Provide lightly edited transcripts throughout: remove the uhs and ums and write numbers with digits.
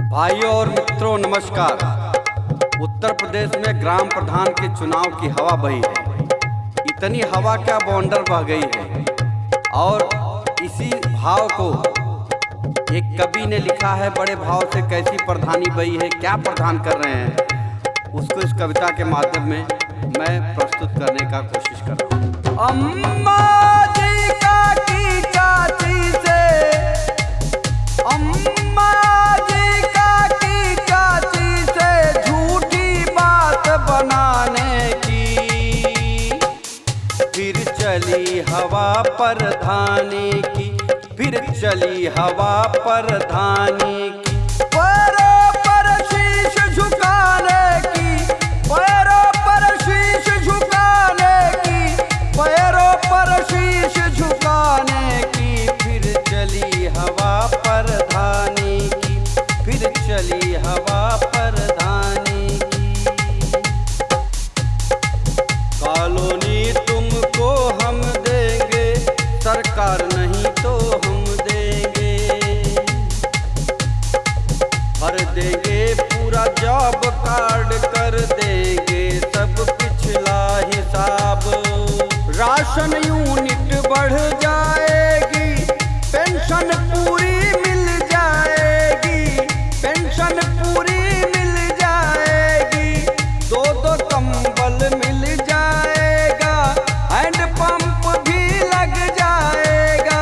भाइयों और मित्रों नमस्कार। उत्तर प्रदेश में ग्राम प्रधान के चुनाव की हवा बही है। इतनी हवा क्या बवंडर बह गई है। और इसी भाव को एक कवि ने लिखा है, बड़े भाव से कैसी प्रधानी बही है, क्या प्रधान कर रहे हैं, उसको इस कविता के माध्यम में मैं प्रस्तुत करने का कोशिश कर रहा हूँ। अम्मा जी का की चाची से, अम्मा जी का की चाची से झूठी बात बनाने की, फिर चली हवा प्रधानी की, फिर चली हवा प्रधानी की। पैरों पर शीश झुकाने की, पैरों पर शीश झुकाने की, पैरों पर शीश झुकाने की, फिर चली हवा प्रधानी की, फिर चली हवा प्रधानी की। कॉलोनी तुमको हम देंगे, सरकार नहीं तो हम देंगे, भर देंगे पूरा जॉब कार्ड, कर देंगे सब पिछला हिसाब। राशन यूनिट बढ़ जाएगी, पेंशन पूरी मिल जाएगी, पेंशन पूरी मिल जाएगी, दो दो कंबल मिल जाएगा, हैंड पंप भी लग जाएगा,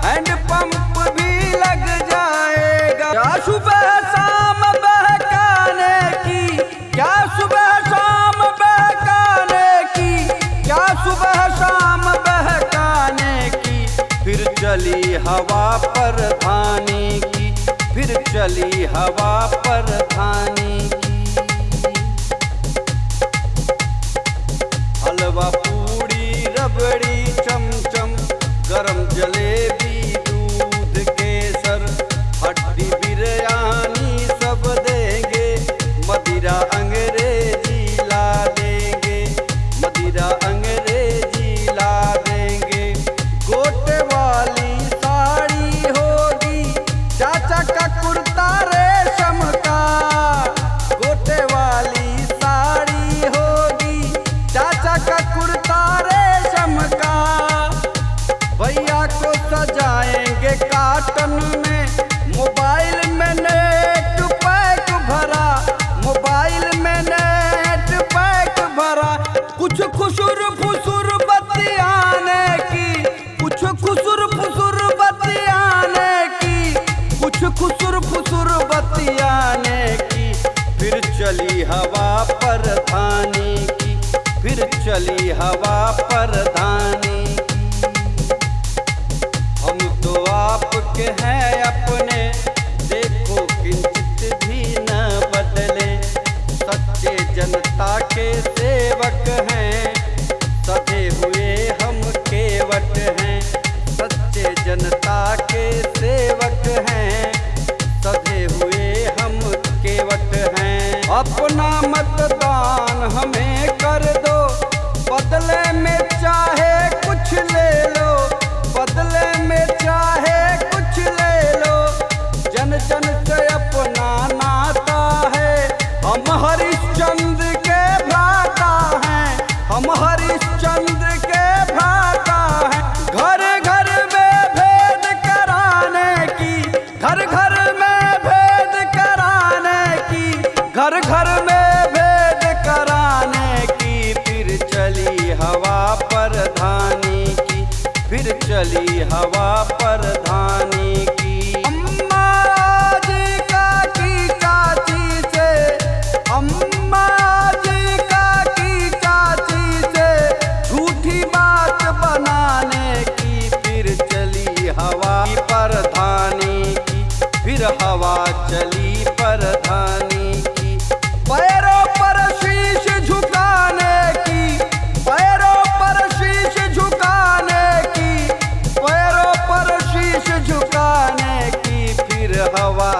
हैंड पंप भी लग जाएगा। क्या सुबह शाम बहकाने की, क्या सुबह शाम बहकाने की, क्या सुबह शाम बहकाने की, फिर चली हवा प्रधानी की, फिर चली हवा प्रधानी की। हलवा पूड़ी रबड़ी चमचम, गरम जलेबी दूध केसर, हड्डी बिरयानी सब देंगे, मदिरा अंग्रेजी ला देंगे, मदिरा अंग्रेजी ला देंगे। गोटे वाली साड़ी होगी, चाचा का कुर्ता रेशम का, गोटे वाली साड़ी होगी, चाचा का कुर्ता रेशम का। भैया को सजाएंगे काटन में, मोबाइल में नेट पैक भरा, मोबाइल में नेट पैक भरा। कुछ खुसुर फुसुर बतियाने की, कुछ खुसुर फुसुर बतियाने की, कुछ खुसुर फुसुर बतियाने की, फिर चली हवा प्रधानी की, फिर चली हवा प्रधानी की। हम तो आपके हैं अपने, देखो किंचित भी न बदले, सच्चे जनता के सेवक हैं, सधे हुए हम केवट हैं, सच्चे जनता के सेवक हैं, सधे हुए हम केवट हैं। अपना मतदान हमें कर दो, बदले में चाहे कुछ ले लो, बदले में चाहे कुछ ले लो। जन जन से अपना नाता है, हम हरिश्चंद्र के भ्राता हैं, हम हरिश्चंद्र के भ्राता हैं। घर घर में भेद कराने की, घर घर में भेद कराने की, घर घर में भेद कराने की, फिर चली हवा प्रधानी की, फिर चली हवा प्रधानी की। अम्मा जी का की चाची से, अम्मा जी का की चाची से झूठी बात बनाने की, फिर चली हवा प्रधानी की, फिर हवा चली प्रधानी की। पैरों पर शीश झुकाने की, पैरों पर शीश झुकाने की, पैरों पर शीश झुकाने की, फिर हवा